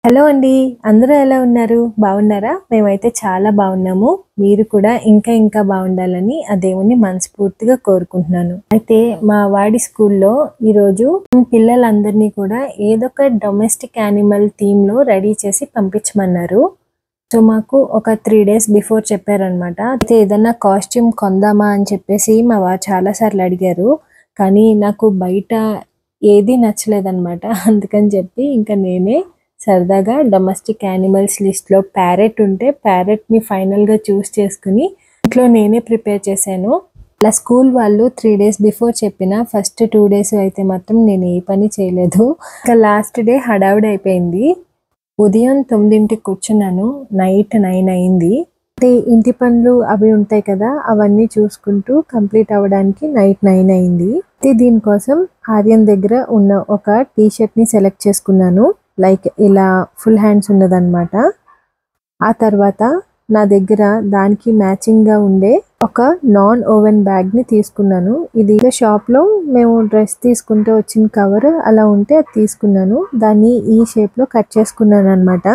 Hello అండి. అందరూ ఎలా ఉన్నారు? బాగున్నారా? మేమైతే చాలా బాగున్నాము. మీరు కూడా ఇంకా బాగుండాలని ఆ దేవుణ్ణి మనస్ఫూర్తిగా కోరుకుంటున్నాను. అయితే మా వాడి స్కూల్లో ఈరోజు పిల్లలందరినీ కూడా ఏదో ఒక డొమెస్టిక్ యానిమల్ థీమ్‌లో రెడీ చేసి పంపించమన్నారు. సో, మాకు ఒక 3 డేస్ బిఫోర్ చెప్పారనమాట. అయితే ఏదన్నా కాస్ట్యూమ్ కొందామా అని చెప్పేసి మా వారు చాలా సార్లు అడిగారు. కానీ నాకు బయట ఏది నచ్చలేదనమాట. అందుకని చెప్పి ఇంకా నేనే సరదాగా డొమెస్టిక్ యానిమల్స్ లిస్ట్‌లో ప్యారెట్ ఉంటే ప్యారెట్‌ని ఫైనల్‌గా చూస్ చేసుకొని ఇంట్లో నేనే ప్రిపేర్ చేశాను. అలా స్కూల్ వాళ్ళు 3 డేస్ బిఫోర్ చెప్పిన ఫస్ట్ 2 డేస్ అయితే మాత్రం నేను ఏ పని చేయలేదు. ఇంకా లాస్ట్ డే హడావిడి అయిపోయింది. ఉదయం 9కి కూర్చున్నాను. నైట్ 9 అయింది. అంటే ఇంటి పనులు అవి ఉంటాయి కదా! అవన్నీ చూసుకుంటూ కంప్లీట్ అవ్వడానికి నైట్ 9 అయింది. అయితే దీనికోసం ఆర్యన్ దగ్గర ఉన్న ఒక టీ షర్ట్‌ని సెలెక్ట్ చేసుకున్నాను. లైక్ ఇలా ఫుల్ హ్యాండ్స్ ఉన్నదనమాట. ఆ తర్వాత నా దగ్గర దానికి మ్యాచింగ్‌గా ఉండే ఒక నాన్ ఓవెన్ బ్యాగ్‌ని తీసుకున్నాను. ఇది షాప్‌లో మేము డ్రెస్ తీసుకుంటే వచ్చిన కవర్ అలా ఉంటే అది తీసుకున్నాను. దాన్ని ఈ షేప్‌లో కట్ చేసుకున్నాననమాట.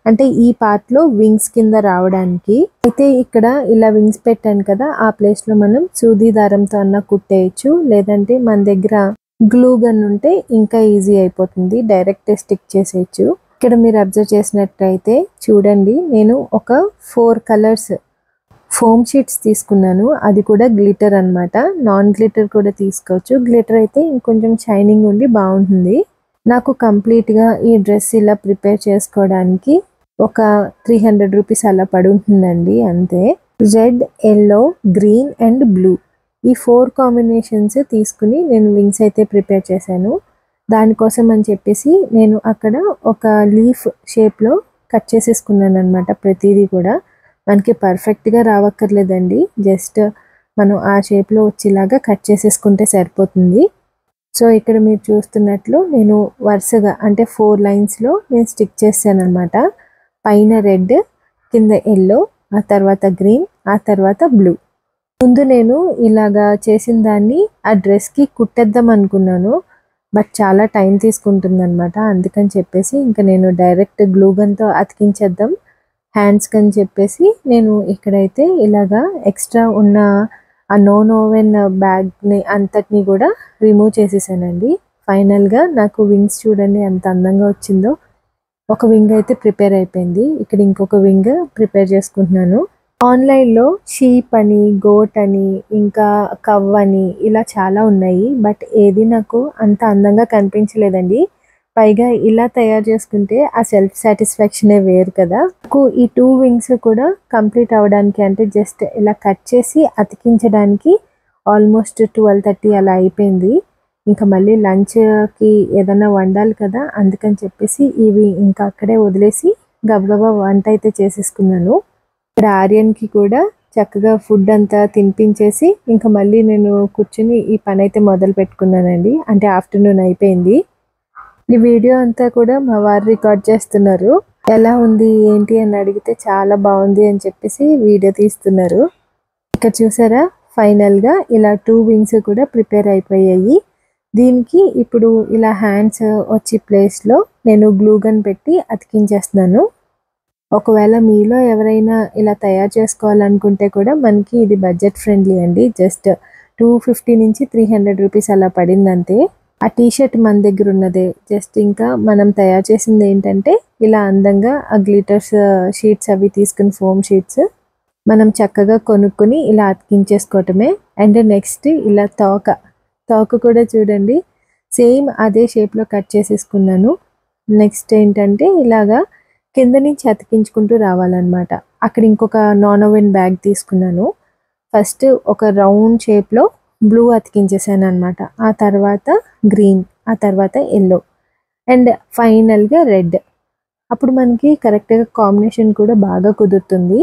అంటే ఈ పార్ట్‌లో వింగ్స్ కింద రావడానికి. అయితే ఇక్కడ ఇలా వింగ్స్ పెట్టాను కదా! ఆ ప్లేస్‌లో మనం సూది దారంతో అన్నా కుట్టేయొచ్చు. లేదంటే మన దగ్గర గ్లూ గన్ ఉంటే ఇంకా ఈజీ అయిపోతుంది. డైరెక్ట్ స్టిక్ చేసేయొచ్చు. ఇక్కడ మీరు అబ్జర్వ్ చేసినట్టయితే చూడండి, నేను ఒక 4 కలర్స్ ఫోమ్ షీట్స్ తీసుకున్నాను. అది కూడా గ్లిటర్ అన్నమాట. నాన్ గ్లిటర్ కూడా తీసుకోవచ్చు. గ్లిటర్ అయితే ఇంకొంచెం షైనింగ్ ఉండి బాగుంటుంది. నాకు కంప్లీట్‌గా ఈ డ్రెస్ ఇలా ప్రిపేర్ చేసుకోవడానికి ఒక 300 రూపీస్ అలా పడుంటుందండి అంతే. Red, yellow, green and blue ఈ 4 కాంబినేషన్స్ తీసుకుని నేను వింగ్స్ అయితే ప్రిపేర్ చేశాను. దానికోసం అని చెప్పేసి నేను అక్కడ ఒక లీఫ్ షేప్‌లో కట్ చేసేసుకున్నాననమాట ప్రతీదీ కూడా. మనకి పర్ఫెక్ట్‌గా రావక్కర్లేదండి. జస్ట్ మనం ఆ షేప్‌లో వచ్చేలాగా కట్ చేసేసుకుంటే సరిపోతుంది. సో, ఇక్కడ మీరు చూస్తున్నట్లు నేను వరుసగా అంటే 4 లైన్స్‌లో నేను స్టిక్ చేశాననమాట. పైన రెడ్, కింద యెల్లో, ఆ తర్వాత గ్రీన్, ఆ తర్వాత బ్లూ. ముందు నేను ఇలాగా చేసిన దాన్ని ఆ డ్రెస్‌కి కుట్టేద్దాం అనుకున్నాను. బట్ చాలా టైం తీసుకుంటుందనమాట. అందుకని చెప్పేసి ఇంక నేను డైరెక్ట్ గ్లూ గన్‌తో అతికించేద్దాం హ్యాండ్స్‌కని చెప్పేసి నేను ఇక్కడైతే ఇలాగా ఎక్స్ట్రా ఉన్న ఆ నాన్ ఓవెన్ బ్యాగ్‌ని అంతటిని కూడా రిమూవ్ చేసేసానండి. ఫైనల్‌గా నాకు వింగ్స్ చూడండి ఎంత అందంగా వచ్చిందో. ఒక వింగ్ అయితే ప్రిపేర్ అయిపోయింది. ఇక్కడ ఇంకొక వింగ్ ప్రిపేర్ చేసుకుంటున్నాను. ఆన్‌లైన్‌లో షీప్ అని, గోట్ అని, ఇంకా కవ్ అని ఇలా చాలా ఉన్నాయి. బట్ ఏది నాకు అంత అందంగా కనిపించలేదండి. పైగా ఇలా తయారు చేసుకుంటే ఆ సెల్ఫ్ సాటిస్ఫాక్షనే వేరు కదా! నాకు ఈ 2 వింగ్స్ కూడా కంప్లీట్ అవ్వడానికి అంటే జస్ట్ ఇలా కట్ చేసి అతికించడానికి ఆల్మోస్ట్ 12:30 అలా అయిపోయింది. ఇంకా మళ్ళీ లంచ్‌కి ఏదన్నా వండాలి కదా! అందుకని చెప్పేసి ఇవి ఇంకా అక్కడే వదిలేసి గబగబా వంట అయితే చేసేసుకున్నాను. ఇక్కడ ఆర్యన్‌కి కూడా చక్కగా ఫుడ్ అంతా తినిపించేసి ఇంకా మళ్ళీ నేను కూర్చొని ఈ పనైతే మొదలుపెట్టుకున్నానండి. అంటే ఆఫ్టర్‌నూన్ అయిపోయింది. ఈ వీడియో అంతా కూడా మా వారు రికార్డ్ చేస్తున్నారు. ఎలా ఉంది ఏంటి అని అడిగితే చాలా బాగుంది అని చెప్పేసి వీడియో తీస్తున్నారు. ఇక్కడ చూసారా ఫైనల్‌గా ఇలా 2 వింగ్స్ కూడా ప్రిపేర్ అయిపోయాయి. దీనికి ఇప్పుడు ఇలా హ్యాండ్స్ వచ్చే ప్లేస్‌లో నేను గ్లూ గన్ పెట్టి అతికించేస్తున్నాను. ఒకవేళ మీలో ఎవరైనా ఇలా తయారు చేసుకోవాలనుకుంటే కూడా మనకి ఇది బడ్జెట్ ఫ్రెండ్లీ అండి. జస్ట్ 250-300 రూపీస్ అలా పడిందంతే. ఆ టీ షర్ట్ మన దగ్గర ఉన్నదే. జస్ట్ ఇంకా మనం తయారు చేసింది ఏంటంటే ఇలా అందంగా ఆ గ్లిటర్స్ షీట్స్ అవి తీసుకుని ఫోమ్ షీట్స్ మనం చక్కగా కొనుక్కొని ఇలా అతికించేసుకోవటమే. అండ్ నెక్స్ట్ ఇలా తోక కూడా చూడండి సేమ్ అదే షేప్‌లో కట్ చేసేసుకున్నాను. నెక్స్ట్ ఏంటంటే ఇలాగా కింద నుంచి అతికించుకుంటూ రావాలన్నమాట. అక్కడ ఇంకొక నాన్ ఓవెన్ బ్యాగ్ తీసుకున్నాను. ఫస్ట్ ఒక రౌండ్ షేప్‌లో బ్లూ అతికించేసాననమాట. ఆ తర్వాత గ్రీన్, ఆ తర్వాత యెల్లో అండ్ ఫైనల్‌గా రెడ్. అప్పుడు మనకి కరెక్ట్‌గా కాంబినేషన్ కూడా బాగా కుదురుతుంది.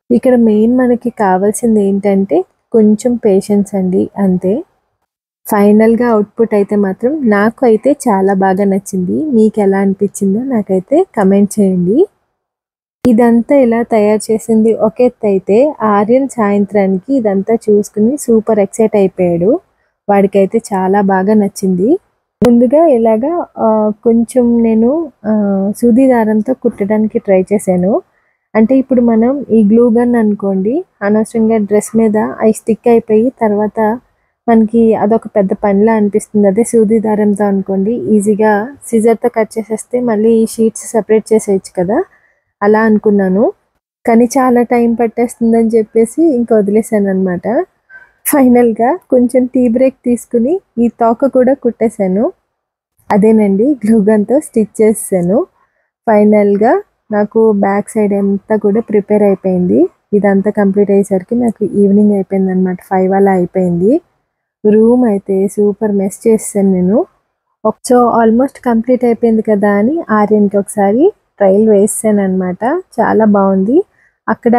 ఇక్కడ మెయిన్ మనకి కావాల్సింది ఏంటంటే కొంచెం పేషెన్స్ అండి అంతే. ఫైనల్‌గా అవుట్‌పుట్ అయితే మాత్రం నాకు అయితే చాలా బాగా నచ్చింది. మీకెలా అనిపించిందో నాకైతే కమెంట్ చేయండి. ఇదంతా ఇలా తయారు చేసింది ఒక ఎత్తైతే ఆర్యన్ సాయంత్రానికి ఇదంతా చూసుకుని సూపర్ ఎక్సైట్ అయిపోయాడు. వాడికైతే చాలా బాగా నచ్చింది. ముందుగా ఇలాగా కొంచెం నేను సూది దారంతో కుట్టడానికి ట్రై చేశాను. అంటే ఇప్పుడు మనం ఈ గ్లూ గన్ అనుకోండి, అనవసరంగా డ్రెస్ మీద అయి స్టిక్ అయిపోయి తర్వాత మనకి అదొక పెద్ద పనిలా అనిపిస్తుంది. అదే సూది దారంతో అనుకోండి ఈజీగా సిజర్‌తో కట్ చేసేస్తే మళ్ళీ ఈ షీట్స్ సెపరేట్ చేసేయొచ్చు కదా! అలా అనుకున్నాను. కానీ చాలా టైం పట్టేస్తుందని చెప్పేసి ఇంక వదిలేసాననమాట. ఫైనల్‌గా కొంచెం టీ బ్రేక్ తీసుకొని ఈ తోక కూడా కుట్టేశాను. అదేనండి గ్లూ గన్‌తో స్టిచ్ చేసేసాను. ఫైనల్‌గా నాకు బ్యాక్ సైడ్ అంతా కూడా ప్రిపేర్ అయిపోయింది. ఇదంతా కంప్లీట్ అయ్యేసరికి నాకు ఈవినింగ్ అయిపోయిందనమాట. 5 అలా అయిపోయింది. రూమ్ అయితే సూపర్ మెస్ చేసేసాను నేను. సో, ఆల్మోస్ట్ కంప్లీట్ అయిపోయింది కదా అని ఆర్యన్‌కి ఒకసారి ట్రయల్ వేసేసాననమాట. చాలా బావుంది. అక్కడ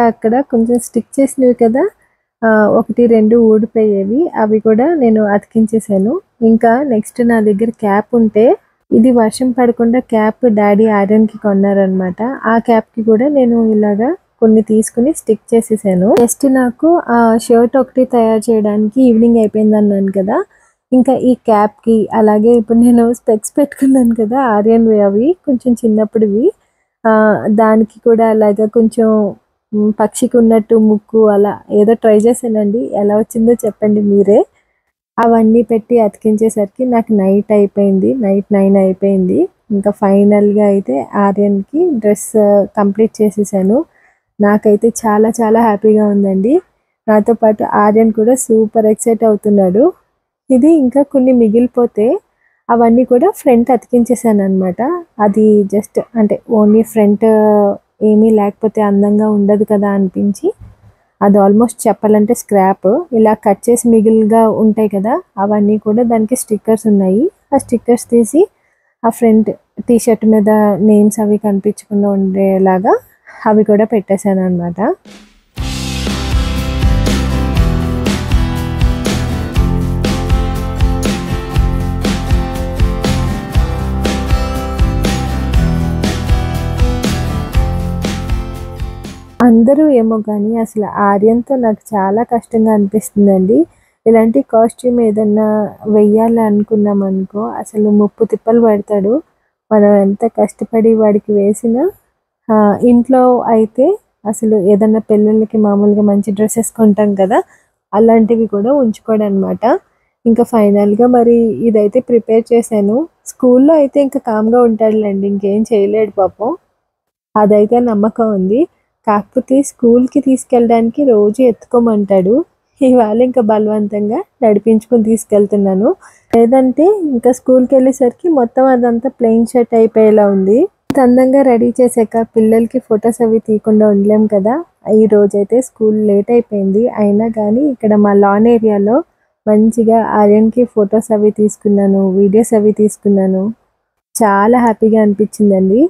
కొంచెం స్టిక్ చేసినవి కదా! 1, 2 ఊడిపోయేవి. అవి కూడా నేను అతికించేసాను. ఇంకా నెక్స్ట్ నా దగ్గర క్యాప్ ఉంటే ఇది వర్షం పడకుండా క్యాప్ డ్యాడీ ఆర్యన్‌కి కొన్నారనమాట. ఆ క్యాప్‌కి కూడా నేను ఇలాగా కొన్ని తీసుకొని స్టిక్ చేసేసాను. జస్ట్ నాకు షర్ట్ ఒకటి తయారు చేయడానికి ఈవినింగ్ అయిపోయిందన్నాను కదా! ఇంకా ఈ క్యాప్‌కి అలాగే ఇప్పుడు నేను స్పెక్స్ పెట్టుకున్నాను కదా! ఆర్యన్‌వి అవి కొంచెం చిన్నప్పుడివి. దానికి కూడా అలాగా కొంచెం పక్షికి ఉన్నట్టు ముక్కు అలా ఏదో ట్రై చేశానండి. ఎలా వచ్చిందో చెప్పండి మీరే. అవన్నీ పెట్టి అతికించేసరికి నాకు నైట్ అయిపోయింది. నైట్ 9 అయిపోయింది. ఇంకా ఫైనల్‌గా అయితే ఆర్యన్‌కి డ్రెస్ కంప్లీట్ చేసేసాను. నాకైతే చాలా చాలా హ్యాపీగా ఉందండి. నాతో పాటు ఆర్యన్ కూడా సూపర్ ఎక్సైట్ అవుతున్నాడు. ఇది ఇంకా కొన్ని మిగిలిపోతే అవన్నీ కూడా ఫ్రంట్ అతికించేసాననమాట. అది జస్ట్ అంటే ఓన్లీ ఫ్రంట్ ఏమీ లేకపోతే అందంగా ఉండదు కదా అనిపించి అది ఆల్మోస్ట్ చెప్పాలంటే స్క్రాప్. ఇలా కట్ చేసి మిగిలిగా ఉంటాయి కదా! అవన్నీ కూడా దానికి స్టిక్కర్స్ ఉన్నాయి. ఆ స్టిక్కర్స్ తీసి ఆ ఫ్రంట్ టీ షర్ట్ మీద నేమ్స్ అవి కనిపించకుండా ఉండేలాగా అవి కూడా పెట్టేసాననమాట. అందరూ ఏమో కానీ అసలు ఆర్యన్‌తో నాకు చాలా కష్టంగా అనిపిస్తుందండి. ఇలాంటి కాస్ట్యూమ్ ఏదన్నా వెయ్యాలి అనుకున్నామనుకో అసలు ముప్పు తిప్పలు పడతాడు. మనం ఎంత కష్టపడి వాడికి వేసినా ఇంట్లో అయితే అసలు ఏదన్నా పెళ్ళిళ్ళకి మామూలుగా మంచి డ్రెసెస్ కొంటాం కదా! అలాంటివి కూడా ఉంచుకోడనమాట. ఇంకా ఫైనల్‌గా మరి ఇదైతే ప్రిపేర్ చేశాను. స్కూల్‌లో అయితే ఇంకా కామ్‌గా ఉంటాడులెండి. ఇంకేం చేయలేడు పాపం. అదైతే నమ్మకం ఉంది. కాకపోతే స్కూల్‌కి తీసుకెళ్ళడానికి రోజు ఎత్తుకోమంటాడు. ఇవాళ ఇంకా బలవంతంగా నడిపించుకొని తీసుకెళ్తున్నాను. లేదంటే ఇంకా స్కూల్‌కెళ్ళేసరికి మొత్తం అదంతా ప్లెయిన్ షర్ట్ అయిపోయేలా ఉంది. ఇంత అందంగా రెడీ చేశాక పిల్లలకి ఫోటోస్ అవి తీయకుండా ఉండలేం కదా! ఈరోజైతే స్కూల్ లేట్ అయిపోయింది. అయినా కానీ ఇక్కడ మా లాన్ ఏరియాలో మంచిగా ఆర్యన్‌కి ఫోటోస్ అవి తీసుకున్నాను. వీడియోస్ అవి తీసుకున్నాను. చాలా హ్యాపీగా అనిపించిందండి.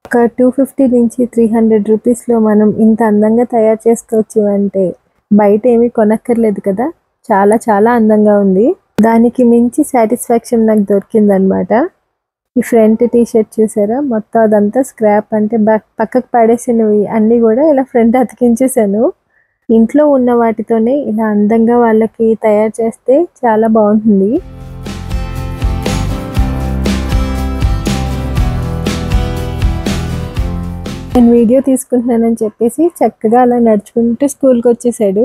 ఒక 250-300 రూపీస్‌లో మనం ఇంత అందంగా తయారు చేసుకోవచ్చు అంటే బయట ఏమీ కొనక్కర్లేదు కదా! చాలా చాలా అందంగా ఉంది. దానికి మించి సాటిస్ఫాక్షన్ నాకు దొరికిందనమాట. ఈ ఫ్రంట్ టీ షర్ట్ చూసారా? మొత్తం అదంతా స్క్రాప్ అంటే పక్కకు పడేసినవి అన్నీ గూడా ఇలా ఫ్రంట్ అతికించేసాను. ఇంట్లో ఉన్న వాటితోనే ఇలా అందంగా వాళ్ళకి తయారు చేస్తే చాలా బావుంటుంది. నేను వీడియో తీసుకుంటున్నానని చెప్పేసి చక్కగా అలా నడుచుకుంటూ స్కూల్‌కొచ్చేసాడు.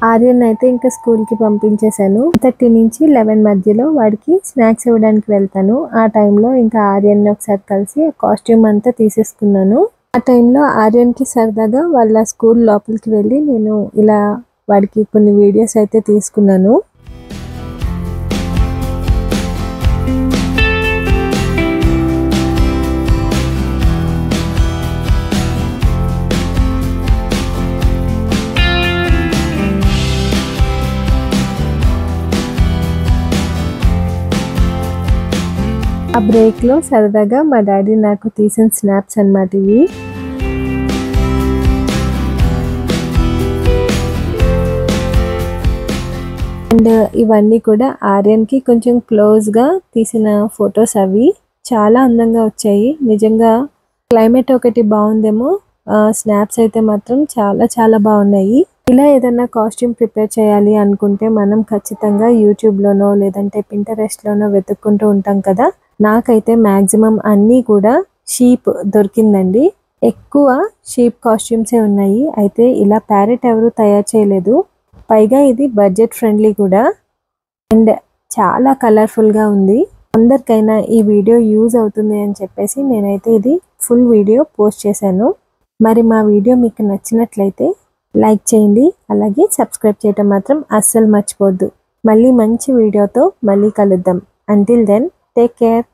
ఆర్యన్ అయితే ఇంకా స్కూల్‌కి పంపించేశాను. 10:30-11 మధ్యలో వాడికి స్నాక్స్ ఇవ్వడానికి వెళ్తాను. ఆ టైంలో ఇంకా ఆర్యన్‌ని ఒకసారి కలిసి కాస్ట్యూమ్ అంతా తీసేసుకున్నాను. ఆ టైంలో ఆర్యన్‌కి సరదాగా వాళ్ళ స్కూల్ లోపలికి వెళ్ళి నేను ఇలా వాడికి కొన్ని వీడియోస్ అయితే తీసుకున్నాను. ఆ బ్రేక్లో సరదాగా మా డాడీ నాకు తీసిన స్నాప్స్ అన్నమాట ఇవి. అండ్ ఇవన్నీ కూడా ఆర్యన్కి కొంచెం క్లోజ్గా తీసిన ఫొటోస్ అవి. చాలా అందంగా వచ్చాయి. నిజంగా క్లైమేట్ ఒకటి బాగుందేమో, స్నాప్స్ అయితే మాత్రం చాలా చాలా బాగున్నాయి. ఇలా ఏదైనా కాస్ట్యూమ్ ప్రిపేర్ చేయాలి అనుకుంటే మనం ఖచ్చితంగా యూట్యూబ్లోనో లేదంటే పింటరెస్ట్లోనో వెతుక్కుంటూ ఉంటాం కదా. నాకైతే మ్యాక్సిమం అన్నీ కూడా షీప్ దొరికిందండి. ఎక్కువ షీప్ కాస్ట్యూమ్సే ఉన్నాయి. అయితే ఇలా ప్యారెట్ ఎవరు తయారు చేయలేదు. పైగా ఇది బడ్జెట్ ఫ్రెండ్లీ కూడా అండ్ చాలా కలర్ఫుల్గా ఉంది. అందరికైనా ఈ వీడియో యూజ్ అవుతుంది అని చెప్పేసి నేనైతే ఇది ఫుల్ వీడియో పోస్ట్ చేశాను. మరి మా వీడియో మీకు నచ్చినట్లయితే లైక్ చేయండి, అలాగే సబ్స్క్రైబ్ చేయటం మాత్రం అస్సలు మర్చిపోవద్దు. మళ్ళీ మంచి వీడియోతో మళ్ళీ కలుద్దాం. Until then take care.